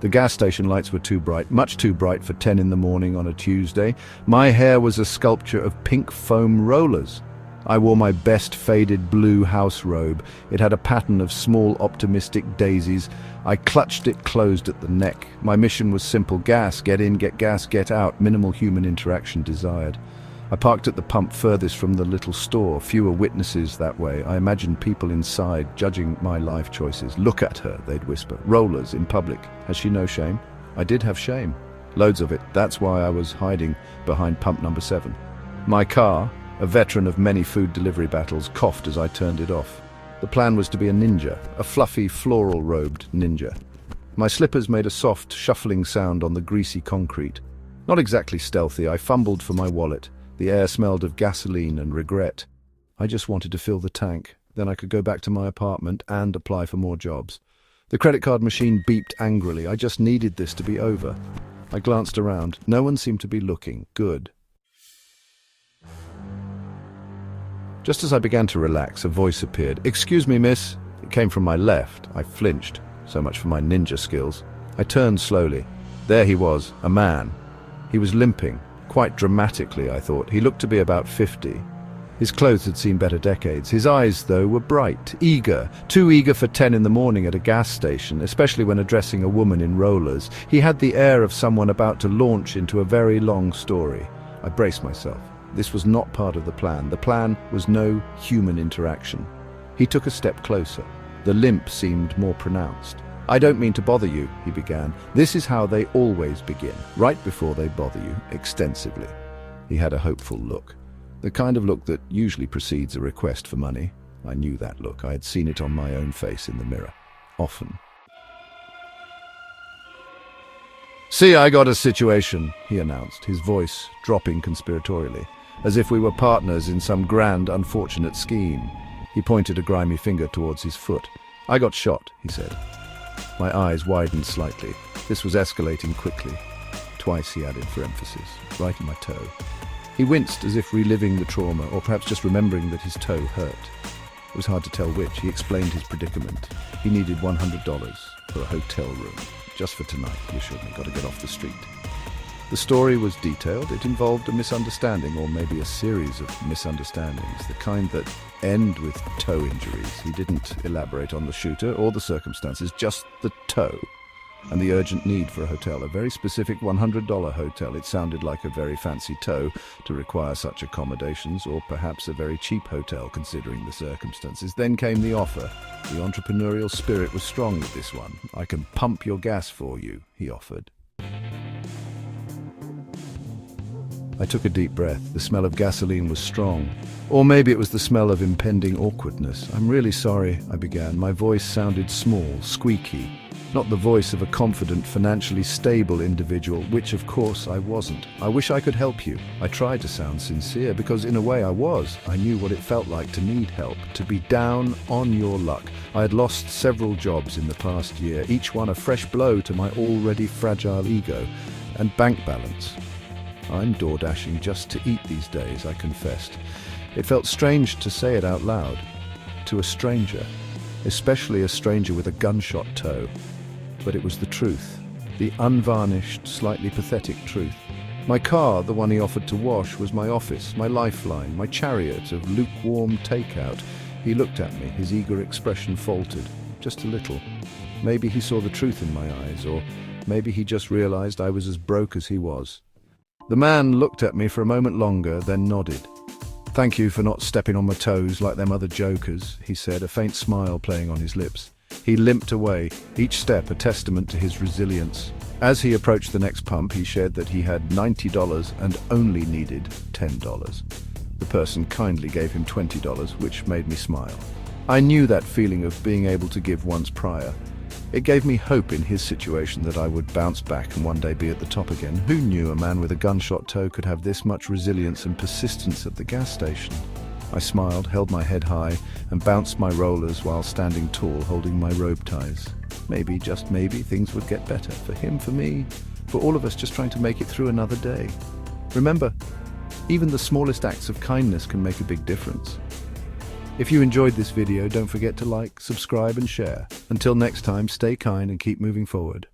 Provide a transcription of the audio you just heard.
The gas station lights were too bright, much too bright for 10 in the morning on a Tuesday. My hair was a sculpture of pink foam rollers. I wore my best faded blue house robe. It had a pattern of small optimistic daisies. I clutched it closed at the neck. My mission was simple: gas, get in, get gas, get out. Minimal human interaction desired. I parked at the pump furthest from the little store. Fewer witnesses that way. I imagined people inside judging my life choices. Look at her, they'd whisper. Rollers in public. Has she no shame? I did have shame. Loads of it. That's why I was hiding behind pump number 7. My car, a veteran of many food delivery battles, coughed as I turned it off. The plan was to be a ninja, a fluffy, floral-robed ninja. My slippers made a soft, shuffling sound on the greasy concrete. Not exactly stealthy. I fumbled for my wallet. The air smelled of gasoline and regret. I just wanted to fill the tank. Then I could go back to my apartment and apply for more jobs. The credit card machine beeped angrily. I just needed this to be over. I glanced around. No one seemed to be looking. Good. Just as I began to relax, a voice appeared. "Excuse me, miss." It came from my left. I flinched. So much for my ninja skills. I turned slowly. There he was, a man. He was limping. Quite dramatically, I thought. He looked to be about 50. His clothes had seen better decades. His eyes, though, were bright, eager, too eager for 10 in the morning at a gas station, especially when addressing a woman in rollers. He had the air of someone about to launch into a very long story. I braced myself. This was not part of the plan. The plan was no human interaction. He took a step closer. The limp seemed more pronounced. "I don't mean to bother you," he began. "This is how they always begin, right before they bother you, extensively." He had a hopeful look. The kind of look that usually precedes a request for money. I knew that look. I had seen it on my own face in the mirror. Often. "See, I got a situation," he announced, his voice dropping conspiratorially, as if we were partners in some grand, unfortunate scheme. He pointed a grimy finger towards his foot. "I got shot," he said. My eyes widened slightly. This was escalating quickly. Twice, he added for emphasis, right in my toe. He winced as if reliving the trauma, or perhaps just remembering that his toe hurt. It was hard to tell which. He explained his predicament. He needed $100 for a hotel room. "Just for tonight," he assured me. "Got to get off the street." The story was detailed. It involved a misunderstanding, or maybe a series of misunderstandings, the kind that end with toe injuries. He didn't elaborate on the shooter or the circumstances, just the toe and the urgent need for a hotel, a very specific $100 hotel. It sounded like a very fancy toe to require such accommodations, or perhaps a very cheap hotel considering the circumstances. Then came the offer. The entrepreneurial spirit was strong with this one. "I can pump your gas for you," he offered. I took a deep breath. The smell of gasoline was strong. Or maybe it was the smell of impending awkwardness. "I'm really sorry," I began. My voice sounded small, squeaky. Not the voice of a confident, financially stable individual, which of course I wasn't. "I wish I could help you." I tried to sound sincere, because in a way I was. I knew what it felt like to need help, to be down on your luck. I had lost several jobs in the past year, each one a fresh blow to my already fragile ego and bank balance. "I'm door-dashing just to eat these days," I confessed. It felt strange to say it out loud. To a stranger. Especially a stranger with a gunshot toe. But it was the truth. The unvarnished, slightly pathetic truth. My car, the one he offered to wash, was my office, my lifeline, my chariot of lukewarm takeout. He looked at me. His eager expression faltered. Just a little. Maybe he saw the truth in my eyes, or maybe he just realized I was as broke as he was. The man looked at me for a moment longer, then nodded. "Thank you for not stepping on my toes like them other jokers," he said, a faint smile playing on his lips. He limped away, each step a testament to his resilience. As he approached the next pump, he shared that he had $90 and only needed $10. The person kindly gave him $20, which made me smile. I knew that feeling of being able to give once prior. It gave me hope in his situation that I would bounce back and one day be at the top again. Who knew a man with a gunshot toe could have this much resilience and persistence at the gas station? I smiled, held my head high, and bounced my rollers while standing tall, holding my robe ties. Maybe, just maybe, things would get better. For him, for me, for all of us just trying to make it through another day. Remember, even the smallest acts of kindness can make a big difference. If you enjoyed this video, don't forget to like, subscribe, and share. Until next time, stay kind and keep moving forward.